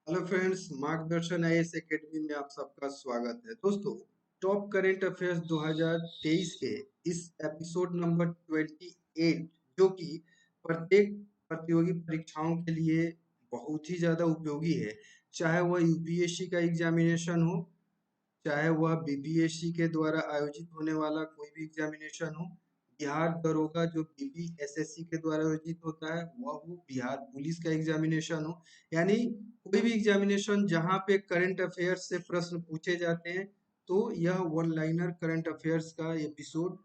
Hello friends, मार्गदर्शन IAS academy में आप सबका स्वागत है। दोस्तों, टॉप करंट अफेयर्स 2023 के इस एपिसोड नंबर 28 जो कि प्रत्येक प्रतियोगी परीक्षाओं के लिए बहुत ही ज़्यादा उपयोगी है, चाहे वह यूपीएससी का एग्जामिनेशन हो, चाहे वह बीपीएससी के द्वारा आयोजित होने वाला कोई भी एग्जामिनेशन हो, बिहार दरोगा जो बीपीएसएससी के द्वारा आयोजित होता है वह हो, बिहार पुलिस का एग्जामिनेशन हो, यानी कोई भी एग्जामिनेशन जहां पे करंट अफेयर्स से प्रश्न पूछे जाते हैं, तो यह वन लाइनर करंट अफेयर्स का एपिसोड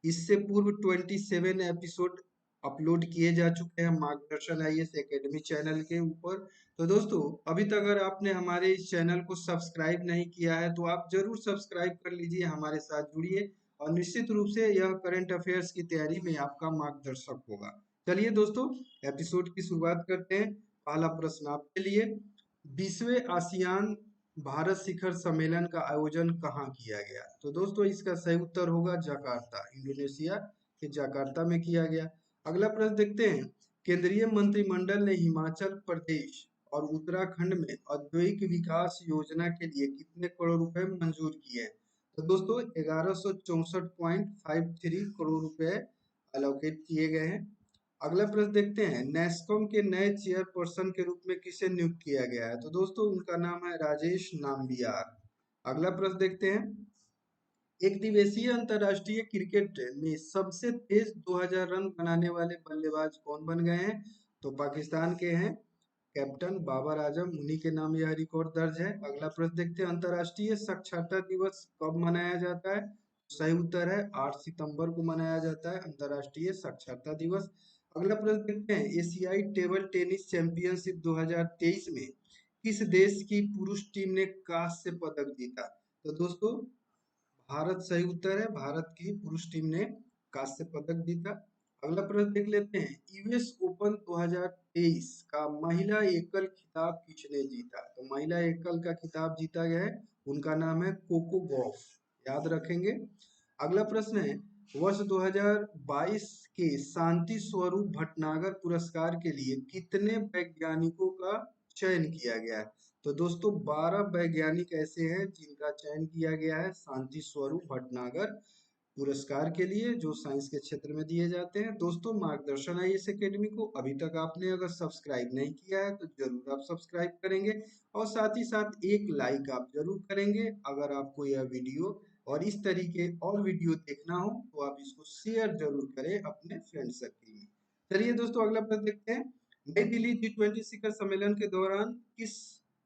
इससे पूर्व 27 एपिसोड अपलोड किए जा चुके हैं मार्गदर्शन आईएएस एकेडमी चैनल के ऊपर। तो दोस्तों, अभी तक अगर आपने हमारे इस चैनल को सब्सक्राइब नहीं किया है तो आप जरूर सब्सक्राइब कर लीजिए, हमारे साथ जुड़िए और निश्चित रूप से यह करंट अफेयर्स की तैयारी में आपका मार्गदर्शक होगा। चलिए दोस्तों, एपिसोड की शुरुआत करते हैं। पहला प्रश्न आपके लिए, 20वें आसियान भारत शिखर सम्मेलन का आयोजन कहाँ किया गया? तो दोस्तों, इसका सही उत्तर होगा जकार्ता, इंडोनेशिया के जकार्ता में किया गया। अगला प्रश्न देखते हैं, केंद्रीय मंत्रिमंडल ने हिमाचल प्रदेश और उत्तराखंड में औद्योगिक विकास योजना के लिए कितने करोड़ रुपए मंजूर किए हैं? तो दोस्तों, 1164.53 करोड़ रुपए अलोकेट किए गए हैं। अगला प्रश्न देखते हैं, नेस्कॉम के नए चेयरपर्सन के रूप में किसे नियुक्त किया गया है? तो दोस्तों, उनका नाम है राजेश नाम्बियार। अगला प्रश्न देखते हैं, एक दिवसीय अंतरराष्ट्रीय क्रिकेट में सबसे तेज 2000 रन बनाने वाले बल्लेबाज कौन बन गए हैं? तो पाकिस्तान के हैं कैप्टन बाबर आजम, उन्हीं के नाम यह रिकॉर्ड दर्ज है। अगला प्रश्न देखते हैं, अंतरराष्ट्रीय साक्षरता दिवस कब मनाया जाता है? सही उत्तर है 8 सितंबर को मनाया जाता है अंतरराष्ट्रीय साक्षरता दिवस। अगला प्रश्न देखते हैं, एशियाई टेबल टेनिस चैंपियनशिप 2023 में किस देश की पुरुष टीम ने कांस्य पदक जीता? तो दोस्तों, भारत सही उत्तर है, भारत की पुरुष टीम ने कांस्य पदक जीता। अगला प्रश्न देख लेते हैं, यूएस ओपन 2023 का महिला एकल खिताब किसने जीता? तो महिला एकल का खिताब जीता गया है, उनका नाम है कोको गॉफ, याद रखेंगे। अगला प्रश्न है, वर्ष 2022 के शांति स्वरूप भटनागर पुरस्कार के लिए कितने वैज्ञानिकों का चयन किया गया है? तो दोस्तों, 12 वैज्ञानिक ऐसे हैं जिनका चयन किया गया है शांति स्वरूप भटनागर पुरस्कार के लिए, जो साइंस के क्षेत्र में दिए जाते हैं। दोस्तों, मार्गदर्शन आईएएस एकेडमी को अभी तक आपने अगर सब्सक्राइब नहीं किया है तो जरूर आप सब्सक्राइब करेंगे और साथ ही साथ एक लाइक आप जरूर करेंगे। अगर आपको यह वीडियो और इस तरीके और वीडियो देखना हो तो आप इसको शेयर जरूर करें अपने फ्रेंड सर्किल में। चलिए दोस्तों, अगला प्रश्न देखते हैं, नई दिल्ली G20 शिखर सम्मेलन के दौरान किस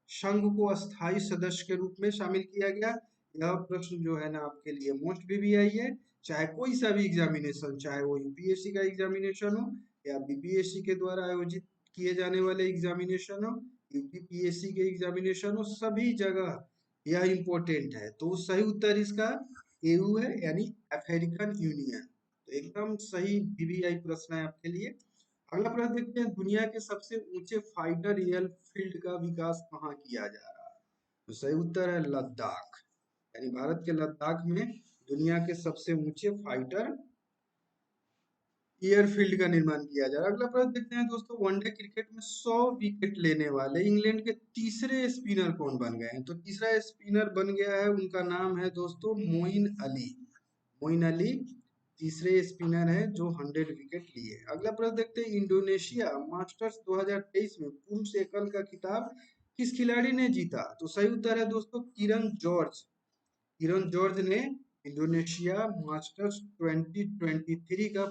संघ को अस्थायी सदस्य के रूप में शामिल किया गया? यह प्रश्न जो है ना आपके लिए मोस्ट VVI है। चाहे कोई सा भी एग्जामिनेशन, चाहे वो यूपीएससी का एग्जामिनेशन हो या बीपीएससी के द्वारा आयोजित किए जाने वाले एग्जामिनेशन हो, यूपीपीएससी के एग्जामिनेशन हो, सभी जगह यह इम्पोर्टेंट है। तो सही उत्तर इसका एयू है, यानी अफ्रीकन यूनियन। तो एकदम सही VVI प्रश्न है आपके लिए। अगला प्रश्न देखते हैं, दुनिया के सबसे ऊंचे फाइटर एयरफील्ड का विकास कहाँ किया जा रहा है? तो सही उत्तर है लद्दाख, यानी भारत के लद्दाख में दुनिया के सबसे ऊंचे फाइटर एयरफील्ड का निर्माण किया जा रहा है। अगला प्रश्न देखते हैं दोस्तों, वनडे क्रिकेट में 100 विकेट लेने वाले इंग्लैंड के तीसरे स्पिनर कौन बन गए हैं? तो तीसरा स्पिनर बन गया है, उनका नाम है दोस्तों मोइन अली। मोइन अली तीसरे स्पिनर हैं जो 100 विकेट लिए। अगला प्रश्न देखते हैं, इंडोनेशिया मास्टर्स 2023 में पुरुष एकल का खिताब किस खिलाड़ी ने जीता? तो सही उत्तर है दोस्तों किरण जॉर्ज। किरण जॉर्ज ने इंडोनेशिया मास्टर्स 2023 का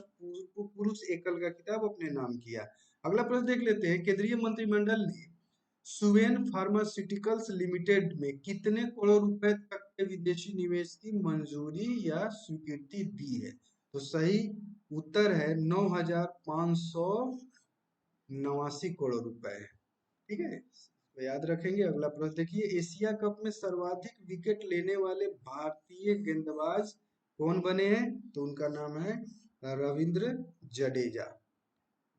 पुरुष एकल का खिताब अपने नाम किया। अगला प्रश्न देख लेते हैं, केंद्रीय मंत्रिमंडल ने सुवेन फार्मास्यूटिकल्स लिमिटेड में कितने करोड़ रुपए तक के विदेशी निवेश की मंजूरी या स्वीकृति दी है? तो सही उत्तर है 9,589 करोड़ रुपए। ठीक है, तो याद रखेंगे। अगला प्रश्न देखिए, एशिया कप में सर्वाधिक विकेट लेने वाले भारतीय गेंदबाज कौन बने हैं? तो उनका नाम है रविंद्र जडेजा,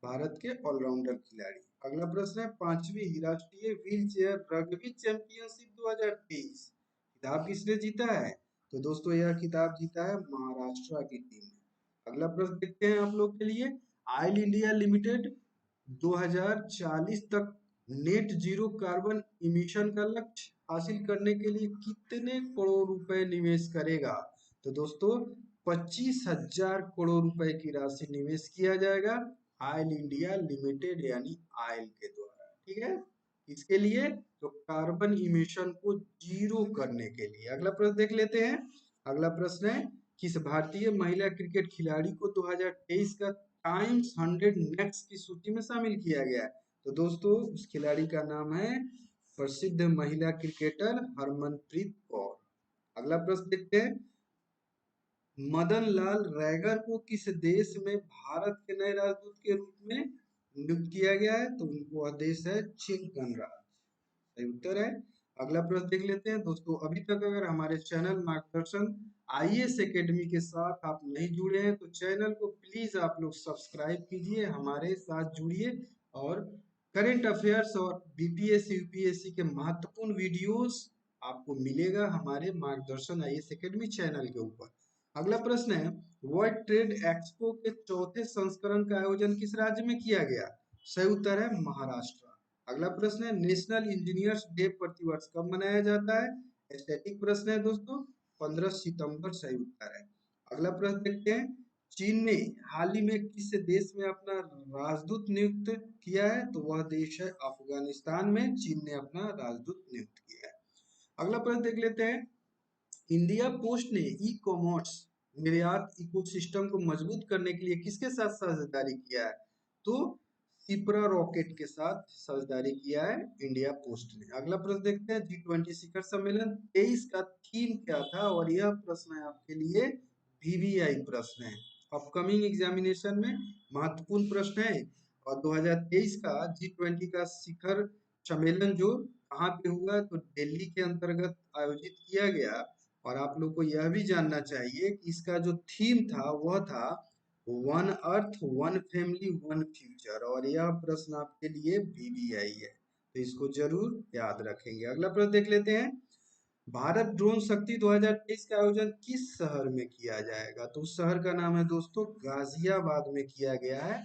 भारत के ऑलराउंडर खिलाड़ी। अगला प्रश्न है, पांचवी राष्ट्रीय व्हील चेयर रग्बी चैंपियनशिप 2023 खिताब किसने जीता है? तो दोस्तों, यह खिताब जीता है महाराष्ट्र की टीम ने। अगला प्रश्न देखते हैं आप लोग के लिए, आयल इंडिया लिमिटेड 2040 तक नेट जीरो कार्बन इमिशन का लक्ष्य हासिल करने के लिए कितने करोड़ रुपए निवेश करेगा? तो दोस्तों 25,000 करोड़ रुपए की राशि निवेश किया जाएगा ऑयल इंडिया लिमिटेड यानी ऑयल के द्वारा। ठीक है, इसके लिए तो कार्बन इमिशन को जीरो करने के लिए। अगला प्रश्न देख लेते हैं। अगला प्रश्न है, किस भारतीय महिला क्रिकेट खिलाड़ी को 2023 का टाइम्स 100 नेक्स्ट की सूची में शामिल किया गया है? तो दोस्तों उस खिलाड़ी का नाम है प्रसिद्ध महिला क्रिकेटर हरमनप्रीत कौर। अगला प्रश्न देखते हैं, मदन लाल रैगर को किस देश में भारत के नए राजदूत के रूप में नियुक्त किया गया है? तो वह देश है चीन गणराज्य। सही उत्तर है। अगला प्रश्न देख लेते हैं। दोस्तों अभी तक अगर हमारे चैनल मार्गदर्शन आईएएस एकेडमी के साथ आप नहीं जुड़े हैं तो चैनल को प्लीज आप लोग सब्सक्राइब कीजिए, हमारे साथ जुड़िए और करंट अफेयर्स और बीपीएससी यूपीएससी के महत्वपूर्ण वीडियोस आपको मिलेगा हमारे मार्गदर्शन आईएएस एकेडमी चैनल के ऊपर। अगला प्रश्न है, वर्ल्ड ट्रेड एक्सपो के चौथे संस्करण का आयोजन किस राज्य में किया गया? सही उत्तर है महाराष्ट्र। अगला प्रश्न है, नेशनल इंजीनियर्स डे प्रतिवर्ष कब मनाया जाता है? एस्थेटिक प्रश्न है दोस्तों, 15 सितंबर सही उत्तर है। अगला प्रश्न देखते हैं, चीन ने हाल ही में किस देश में अपना राजदूत नियुक्त किया है? तो वह देश है अफगानिस्तान में चीन ने अपना राजदूत नियुक्त किया है। अगला प्रश्न देख लेते हैं, इंडिया पोस्ट ने ई कॉमर्स निर्यात इकोसिस्टम को मजबूत करने के लिए किसके साथ साझेदारी किया है? तो सिप्रा रॉकेट के साथ साझेदारी किया है इंडिया पोस्ट ने। अगला प्रश्न देखते हैं, G20 शिखर सम्मेलन 23 का थीम क्या था? और यह प्रश्न है आपके लिए वीवीआई प्रश्न है, अपकमिंग एग्जामिनेशन में महत्वपूर्ण प्रश्न है। और 2023 का G20 का शिखर सम्मेलन जो कहाँ पे हुआ? तो दिल्ली के अंतर्गत आयोजित किया गया। और आप लोग को यह भी जानना चाहिए कि इसका जो थीम था वह था one earth one family one future. और यह प्रश्न आपके लिए वीवीआई है, तो इसको जरूर याद रखेंगे। अगला प्रश्न देख लेते हैं, भारत ड्रोन शक्ति 2023 का आयोजन किस शहर में किया जाएगा? तो उस शहर का नाम है दोस्तों गाजियाबाद में किया गया है।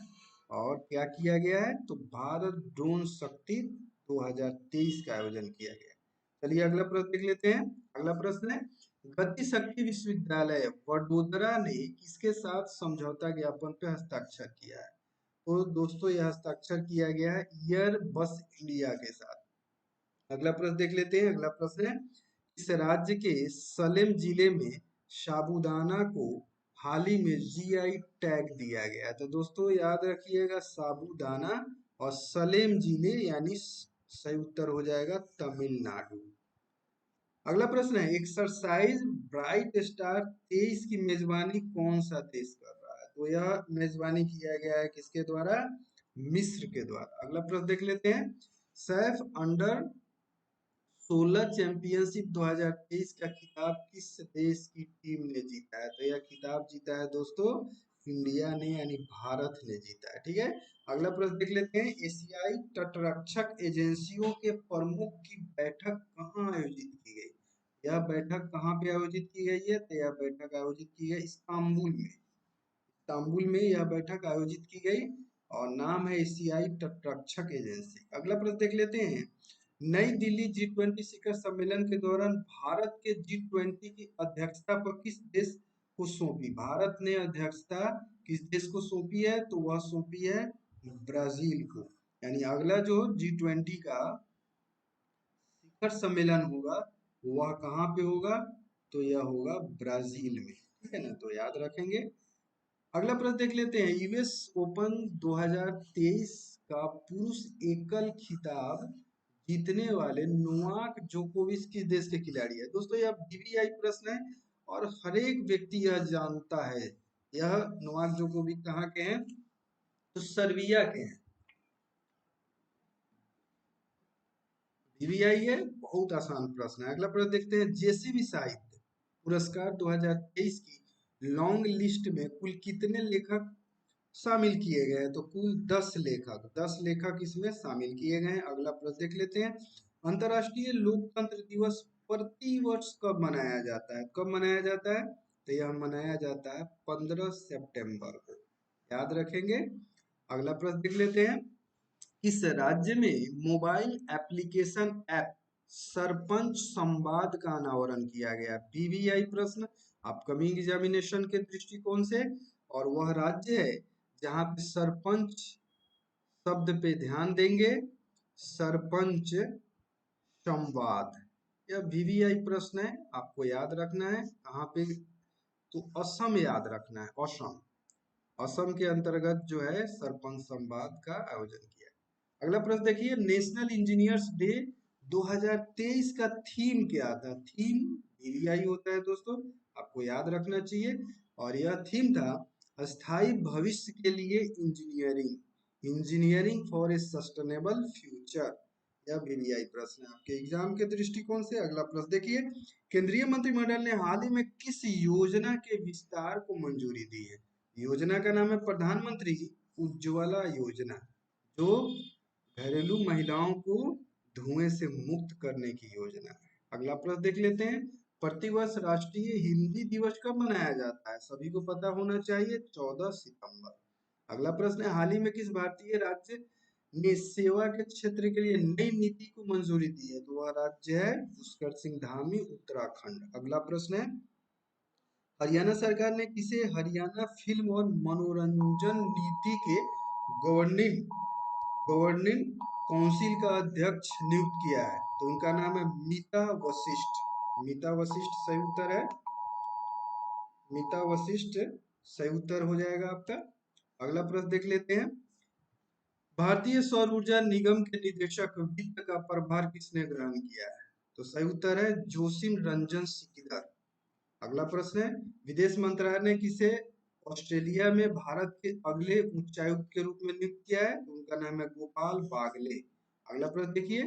और क्या किया गया है? तो भारत ड्रोन शक्ति 2023 का आयोजन किया गया है। चलिए अगला प्रश्न देख लेते हैं। अगला प्रश्न है, गति शक्ति विश्वविद्यालय वडोदरा ने किसके साथ समझौता ज्ञापन पे हस्ताक्षर किया है? तो दोस्तों यह हस्ताक्षर किया गया है एयर बस इंडिया के साथ। अगला प्रश्न देख लेते हैं। अगला प्रश्न है, इस राज्य के सलेम जिले में साबूदाना को हाल ही में जीआई टैग दिया गया है। तो दोस्तों याद रखिएगा साबूदाना और सलेम जिले यानी सही उत्तर हो जाएगा तमिलनाडु। अगला प्रश्न है, एक्सरसाइज ब्राइट स्टार 23 की मेजबानी कौन सा देश कर रहा है? तो यह मेजबानी किया गया है किसके द्वारा? मिस्र के द्वारा। अगला प्रश्न देख लेते हैं, सैफ अंडर 16 चैंपियनशिप 2023 का खिताब किस देश की टीम ने जीता है? तो यह खिताब जीता है दोस्तों इंडिया ने यानी भारत ने जीता है। ठीक है, अगला प्रश्न देख लेते हैं, एशियाई तटरक्षक एजेंसियों के प्रमुख की बैठक कहाँ आयोजित की गई? यह बैठक कहाँ पे आयोजित की गई है? तो यह बैठक आयोजित की गई इस्तांबुल में। इस्तांबुल में यह बैठक आयोजित की गई और नाम है एशियाई तटरक्षक एजेंसी। अगला प्रश्न देख लेते हैं, नई दिल्ली G20 शिखर सम्मेलन के दौरान भारत के G20 की अध्यक्षता पर किस देश को सौंपी? भारत ने अध्यक्षता किस देश को सौंपी है? तो वह सौंपी है ब्राजील को। यानी अगला जो G20 का शिखर सम्मेलन होगा वह कहाँ पे होगा? तो यह होगा ब्राजील में। ठीक है ना, तो याद रखेंगे। अगला प्रश्न देख लेते हैं, यूएस ओपन 2023 का पुरुष एकल खिताब जीतने वाले नोवाक जोकोविच किस देश के खिलाड़ी है? दोस्तों यह बीबीआई प्रश्न है और हर एक व्यक्ति यह जानता है। यह नोवाक जोकोविच कहाँ के हैं? तो सर्बिया के हैं। बीबीआई है, बहुत आसान प्रश्न है। अगला प्रश्न देखते हैं, जेसीबी साहित्य पुरस्कार 2023 की लॉन्ग लिस्ट में कुल कितने लेखक शामिल किए गए हैं? तो कुल 10 लेखक इसमें शामिल किए गए हैं। अगला प्रश्न देख लेते हैं, अंतर्राष्ट्रीय लोकतंत्र दिवस प्रति वर्ष कब मनाया जाता है? कब मनाया जाता है? तो यह मनाया जाता है 15 सितंबर को। याद रखेंगे। अगला प्रश्न देख लेते हैं, किस राज्य में मोबाइल एप्लीकेशन ऐप सरपंच संवाद का अनावरण किया गया? पीवीआई प्रश्न, अपकमिंग एग्जामिनेशन के दृष्टिकोण से। और वह राज्य है जहां पे सरपंच शब्द पे ध्यान देंगे, सरपंच संवाद। यह वीवीआई प्रश्न है, आपको याद रखना है। कहाँ पे? तो असम याद रखना है, असम। असम के अंतर्गत जो है सरपंच संवाद का आयोजन किया। अगला प्रश्न देखिए, नेशनल इंजीनियर्स डे 2023 का थीम क्या था? थीम वीवीआई होता है दोस्तों, आपको याद रखना चाहिए। और यह थीम था स्थायी भविष्य के लिए engineering, engineering for a sustainable future. यह वीवीआई प्रश्न है आपके एग्जाम के दृष्टिकोण से। अगला प्रश्न देखिए, केंद्रीय मंत्रिमंडल ने हाल ही में किस योजना के विस्तार को मंजूरी दी है? योजना का नाम है प्रधानमंत्री उज्ज्वला योजना, जो घरेलू महिलाओं को धुएं से मुक्त करने की योजना है। अगला प्रश्न देख लेते हैं, प्रतिवर्ष राष्ट्रीय हिंदी दिवस कब मनाया जाता है? सभी को पता होना चाहिए, 14 सितंबर। अगला प्रश्न है, हाल ही में किस भारतीय राज्य ने सेवा के क्षेत्र के लिए नई नीति को मंजूरी दी है? तो वह राज्य है पुष्कर सिंह धामी, उत्तराखंड। अगला प्रश्न है, हरियाणा सरकार ने किसे हरियाणा फिल्म और मनोरंजन नीति के गवर्निंग गवर्निंग काउंसिल का अध्यक्ष नियुक्त किया है? तो उनका नाम है मीता वशिष्ठ। मीता वशिष्ठ सही उत्तर है, मीता वशिष्ठ सही उत्तर हो जाएगा आपका। अगला प्रश्न देख लेते हैं, भारतीय सौर ऊर्जा निगम के निदेशक वित्त का प्रभार किसने ग्रहण किया है? तो सही उत्तर है जोशिम रंजन सिकदर। अगला प्रश्न है, विदेश मंत्रालय ने किसे ऑस्ट्रेलिया में भारत के अगले उच्चायुक्त के रूप में नियुक्त किया है? तो उनका नाम है गोपाल बागले। अगला प्रश्न देखिए,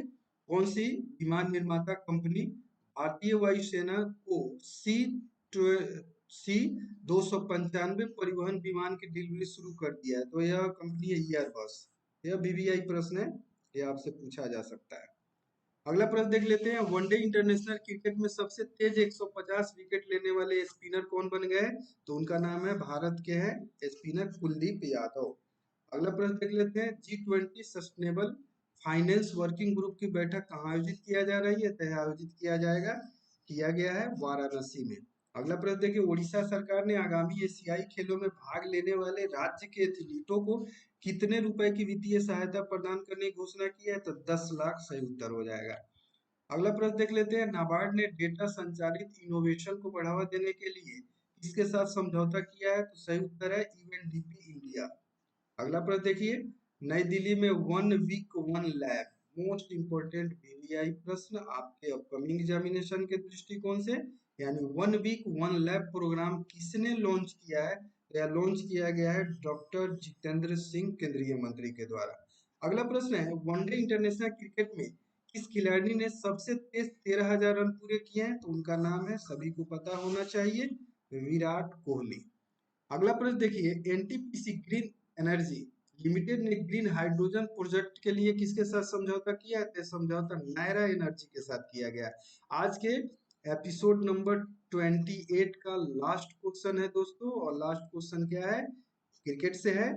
कौन सी विमान निर्माता कंपनी भारतीय वायुसेना को सी 295 परिवहन विमान की डिलीवरी शुरू कर दिया है? तो यह कंपनी है एयरबस। यह वीवीआई प्रश्न है, यह आपसे पूछा जा सकता है। अगला प्रश्न देख लेते हैं, वनडे इंटरनेशनल क्रिकेट में सबसे तेज 150 विकेट लेने वाले स्पिनर कौन बन गए? तो उनका नाम है, भारत के हैं स्पिनर कुलदीप यादव। अगला प्रश्न देख लेते हैं, G20 sustainable finance working group की बैठक कहाँ आयोजित किया जा रही है? तो आयोजित किया गया है वाराणसी में। अगला प्रश्न देखिए, उड़ीसा सरकार ने आगामी एशियाई खेलों में भाग लेने वाले राज्य के एथलीटों को कितने रुपए की वित्तीय सहायता प्रदान करने की घोषणा की है? तो 10 लाख सही उत्तर हो जाएगा। अगला प्रश्न देख लेते हैं, नाबार्ड ने डेटा संचालित इनोवेशन को बढ़ावा देने के लिए किसके साथ समझौता किया है? तो सही उत्तर है यूएनडीपी इंडिया। अगला प्रश्न देखिए, नई दिल्ली में one week one lab, most important VVI प्रश्न आपके अपकमिंग एग्जामिनेशन के दृष्टिकोण से। यानी one week one lab program किसने लॉन्च किया है? यह लॉन्च किया गया है डॉक्टर जितेंद्र सिंह केंद्रीय मंत्री के द्वारा। अगला प्रश्न है, वनडे इंटरनेशनल क्रिकेट में किस खिलाड़ी ने सबसे तेज 13,000 रन पूरे किए हैं? तो उनका नाम है, सभी को पता होना चाहिए, विराट कोहली। अगला प्रश्न देखिए, एनटीपीसी ग्रीन एनर्जी लिमिटेड ने ग्रीन हाइड्रोजन प्रोजेक्ट के लिए किसके साथ समझौता किया है? तो समझौता नायरा एनर्जी के साथ किया गया। आज के एपिसोड नंबर 28 का लास्ट क्वेश्चन है दोस्तों, और लास्ट क्वेश्चन क्या है? क्रिकेट से है।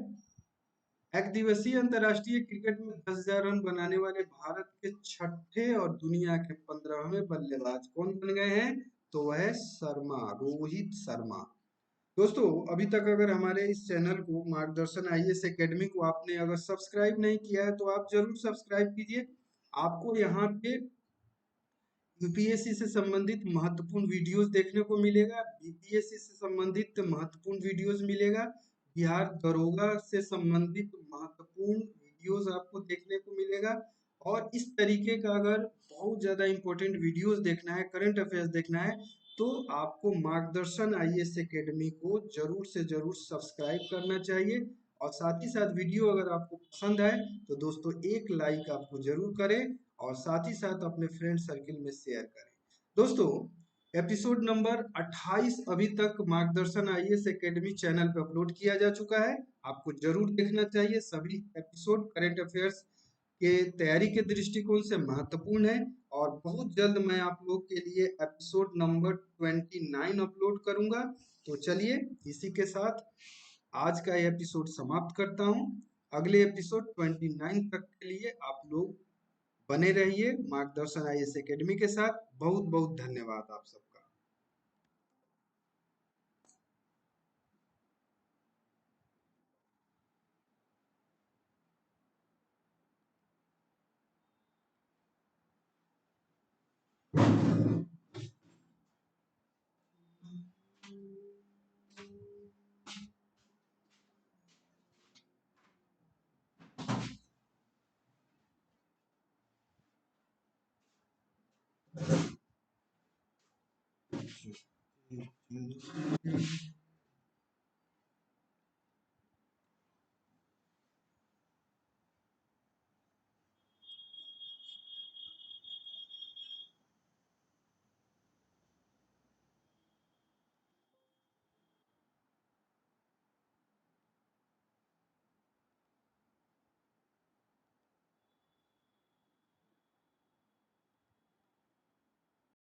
एक दिवसीय अंतरराष्ट्रीय क्रिकेट में 10,000 रन बनाने वाले भारत के छठे और दुनिया के 15वें बल्लेबाज कौन बन गए हैं? तो वह है शर्मा, रोहित शर्मा। दोस्तों, अभी तक अगर हमारे इस चैनल को मार्गदर्शन आईएएस एकेडमी को आपने अगर सब्सक्राइब नहीं किया है, तो आप जरूर सब्सक्राइब कीजिए। आपको यहाँ पे यूपीएससी से संबंधित महत्वपूर्ण वीडियोस देखने को मिलेगा, बीपीएससी से संबंधित महत्वपूर्ण वीडियोस मिलेगा, बिहार दरोगा से संबंधित महत्वपूर्ण वीडियोस आपको देखने को मिलेगा। और इस तरीके का अगर बहुत ज़्यादा इंपॉर्टेंट वीडियोस देखना है, करंट अफेयर्स देखना है, तो आपको मार्गदर्शन आईएएस एकेडमी को जरूर से जरूर सब्सक्राइब करना चाहिए। और साथ ही साथ वीडियो अगर आपको पसंद आए तो दोस्तों एक लाइक आपको जरूर करें, और साथ ही साथ अपने फ्रेंड सर्किल में शेयर करें। दोस्तों, एपिसोड नंबर 28 अभी तक मार्गदर्शन आईएएस एकेडमी चैनल पर अपलोड किया जा चुका है, आपको जरूर देखना चाहिए। सभी एपिसोड करंट अफेयर्स के तैयारी के दृष्टिकोण से महत्वपूर्ण है। और बहुत जल्द मैं आप लोग के लिए एपिसोड नंबर 29 अपलोड करूंगा। तो चलिए, इसी के साथ आज का एपिसोड समाप्त करता हूं। अगले एपिसोड 29 तक के लिए आप लोग बने रहिए मार्गदर्शन आईएएस एकेडमी के साथ। बहुत बहुत धन्यवाद आप सबका।